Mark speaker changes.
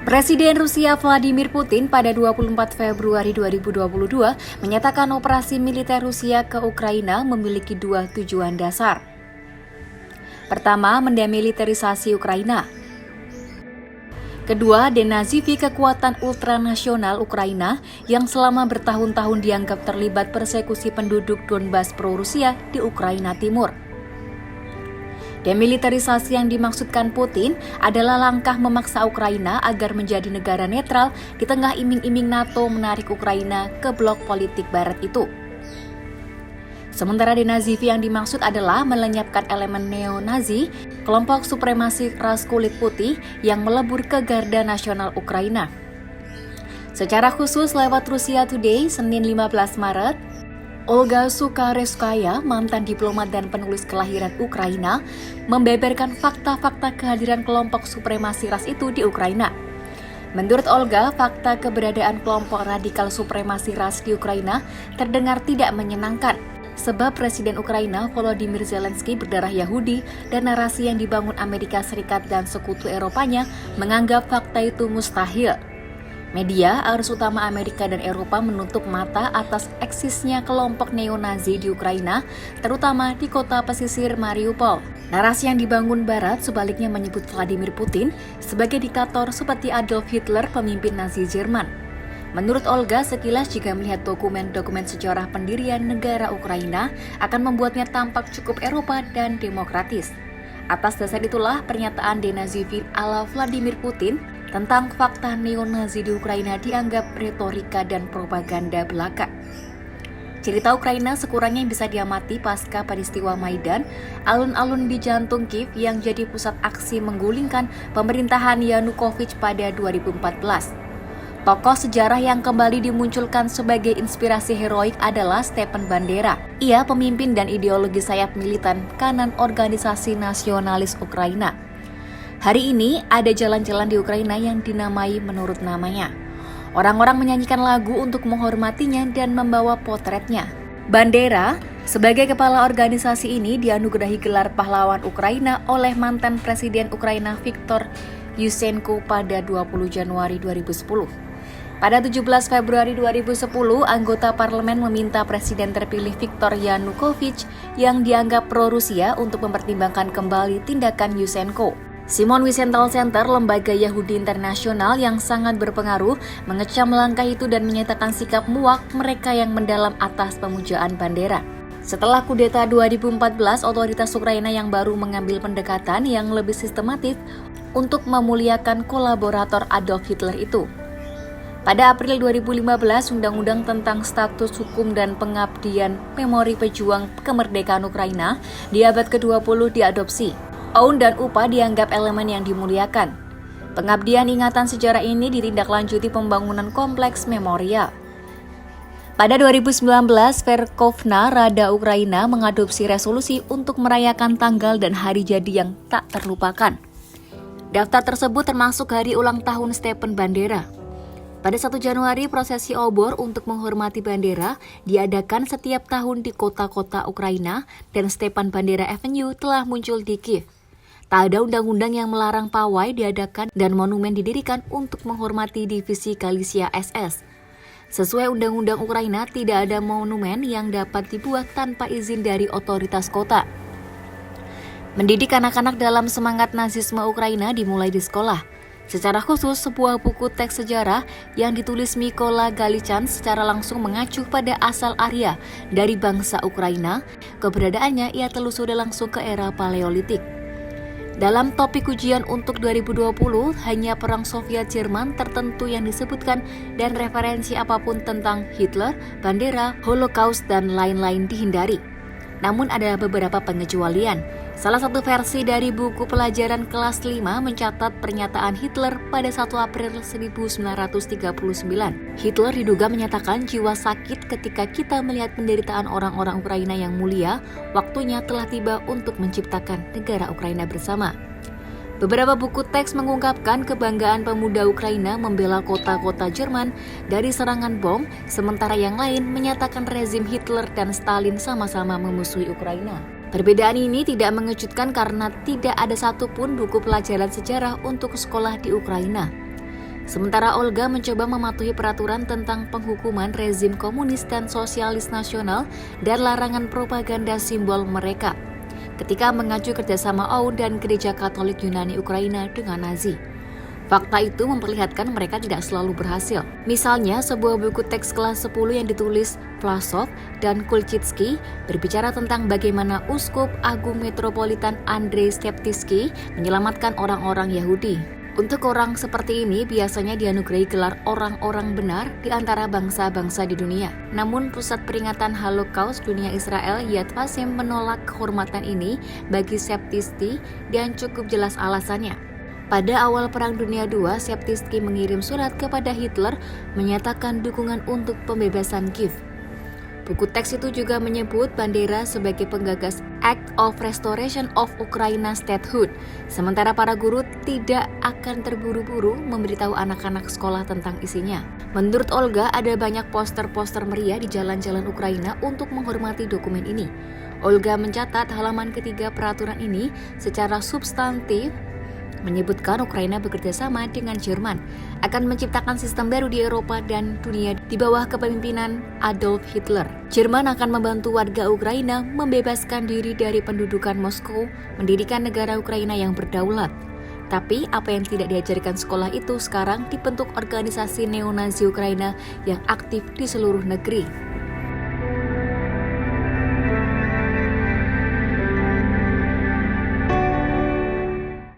Speaker 1: Presiden Rusia Vladimir Putin pada 24 Februari 2022 menyatakan operasi militer Rusia ke Ukraina memiliki dua tujuan dasar. Pertama, mendemilitarisasi Ukraina. Kedua, denazifi kekuatan ultranasional Ukraina yang selama bertahun-tahun dianggap terlibat persekusi penduduk Donbas pro-Rusia di Ukraina Timur. Demilitarisasi yang dimaksudkan Putin adalah langkah memaksa Ukraina agar menjadi negara netral di tengah iming-iming NATO menarik Ukraina ke blok politik barat itu. Sementara denazifi yang dimaksud adalah melenyapkan elemen neo-Nazi, kelompok supremasi ras kulit putih yang melebur ke Garda Nasional Ukraina. Secara khusus lewat Russia Today, Senin 15 Maret, Olga Sukharevskaya, mantan diplomat dan penulis kelahiran Ukraina, membeberkan fakta-fakta kehadiran kelompok supremasi ras itu di Ukraina. Menurut Olga, fakta keberadaan kelompok radikal supremasi ras di Ukraina terdengar tidak menyenangkan, sebab Presiden Ukraina Volodymyr Zelensky berdarah Yahudi dan narasi yang dibangun Amerika Serikat dan sekutu Eropanya menganggap fakta itu mustahil. Media arus utama Amerika dan Eropa menutup mata atas eksisnya kelompok neo-Nazi di Ukraina, terutama di kota pesisir Mariupol. Narasi yang dibangun Barat sebaliknya menyebut Vladimir Putin sebagai diktator seperti Adolf Hitler, pemimpin Nazi Jerman. Menurut Olga, sekilas jika melihat dokumen-dokumen sejarah pendirian negara Ukraina akan membuatnya tampak cukup Eropa dan demokratis. Atas dasar itulah pernyataan denazifi ala Vladimir Putin tentang fakta neo-Nazi di Ukraina dianggap retorika dan propaganda belaka. Cerita Ukraina sekurangnya bisa diamati pasca peristiwa Maidan, alun-alun di jantung Kiev yang jadi pusat aksi menggulingkan pemerintahan Yanukovych pada 2014. Tokoh sejarah yang kembali dimunculkan sebagai inspirasi heroik adalah Stepan Bandera. Ia pemimpin dan ideologi sayap militan kanan organisasi nasionalis Ukraina. Hari ini ada jalan-jalan di Ukraina yang dinamai menurut namanya. Orang-orang menyanyikan lagu untuk menghormatinya dan membawa potretnya. Bandera, sebagai kepala organisasi ini dianugerahi gelar pahlawan Ukraina oleh mantan Presiden Ukraina Viktor Yushchenko pada 20 Januari 2010. Pada 17 Februari 2010, anggota parlemen meminta Presiden terpilih Viktor Yanukovych yang dianggap pro-Rusia untuk mempertimbangkan kembali tindakan Yushchenko. Simon Wiesenthal Center, lembaga Yahudi internasional yang sangat berpengaruh, mengecam langkah itu dan menyatakan sikap muak mereka yang mendalam atas pemujaan Bandera. Setelah kudeta 2014, otoritas Ukraina yang baru mengambil pendekatan yang lebih sistematis untuk memuliakan kolaborator Adolf Hitler itu. Pada April 2015, Undang-Undang tentang Status Hukum dan Pengabdian Memori Pejuang Kemerdekaan Ukraina di abad ke-20 diadopsi. Aun dan upah dianggap elemen yang dimuliakan. Pengabdian ingatan sejarah ini ditindaklanjuti pembangunan kompleks memorial. Pada 2019, Verkhovna Rada Ukraina mengadopsi resolusi untuk merayakan tanggal dan hari jadi yang tak terlupakan. Daftar tersebut termasuk hari ulang tahun Stepan Bandera. Pada 1 Januari, prosesi obor untuk menghormati Bandera diadakan setiap tahun di kota-kota Ukraina dan Stepan Bandera Avenue telah muncul di Kiev. Tak ada undang-undang yang melarang pawai diadakan dan monumen didirikan untuk menghormati divisi Galicia SS. Sesuai Undang-Undang Ukraina, tidak ada monumen yang dapat dibuat tanpa izin dari otoritas kota. Mendidik anak-anak dalam semangat Nazisme Ukraina dimulai di sekolah. Secara khusus, sebuah buku teks sejarah yang ditulis Mykola Galichan secara langsung mengacu pada asal Arya dari bangsa Ukraina. Keberadaannya ia telusuri langsung ke era Paleolitik. Dalam topik ujian untuk 2020, hanya perang Soviet-Jerman tertentu yang disebutkan dan referensi apapun tentang Hitler, Bandera, Holocaust, dan lain-lain dihindari. Namun ada beberapa pengecualian. Salah satu versi dari buku pelajaran kelas 5 mencatat pernyataan Hitler pada 1 April 1939. Hitler diduga menyatakan jiwa sakit ketika kita melihat penderitaan orang-orang Ukraina yang mulia, waktunya telah tiba untuk menciptakan negara Ukraina bersama. Beberapa buku teks mengungkapkan kebanggaan pemuda Ukraina membela kota-kota Jerman dari serangan bom, sementara yang lain menyatakan rezim Hitler dan Stalin sama-sama memusuhi Ukraina. Perbedaan ini tidak mengejutkan karena tidak ada satupun buku pelajaran sejarah untuk sekolah di Ukraina. Sementara Olga mencoba mematuhi peraturan tentang penghukuman rezim komunis dan sosialis nasional dan larangan propaganda simbol mereka ketika mengacu kerjasama AU dan Gereja Katolik Yunani Ukraina dengan Nazi. Fakta itu memperlihatkan mereka tidak selalu berhasil. Misalnya, sebuah buku teks kelas 10 yang ditulis Vlasov dan Kulchitsky berbicara tentang bagaimana Uskup Agung Metropolitan Andrei Steptisky menyelamatkan orang-orang Yahudi. Untuk orang seperti ini biasanya dianugerahi gelar orang-orang benar di antara bangsa-bangsa di dunia. Namun pusat peringatan Holocaust dunia Israel Yad Vashem menolak kehormatan ini bagi Steptisky dan cukup jelas alasannya. Pada awal Perang Dunia II, Steptisky mengirim surat kepada Hitler menyatakan dukungan untuk pembebasan Kiev. Buku teks itu juga menyebut Bandera sebagai penggagas Act of Restoration of Ukraine Statehood, sementara para guru tidak akan terburu-buru memberitahu anak-anak sekolah tentang isinya. Menurut Olga, ada banyak poster-poster meriah di jalan-jalan Ukraina untuk menghormati dokumen ini. Olga mencatat halaman ketiga peraturan ini secara substantif menyebutkan Ukraina bekerja sama dengan Jerman akan menciptakan sistem baru di Eropa dan dunia di bawah kepemimpinan Adolf Hitler. Jerman akan membantu warga Ukraina membebaskan diri dari pendudukan Moskow, mendirikan negara Ukraina yang berdaulat. Tapi apa yang tidak diajarkan sekolah itu sekarang dibentuk organisasi neo-Nazi Ukraina yang aktif di seluruh negeri.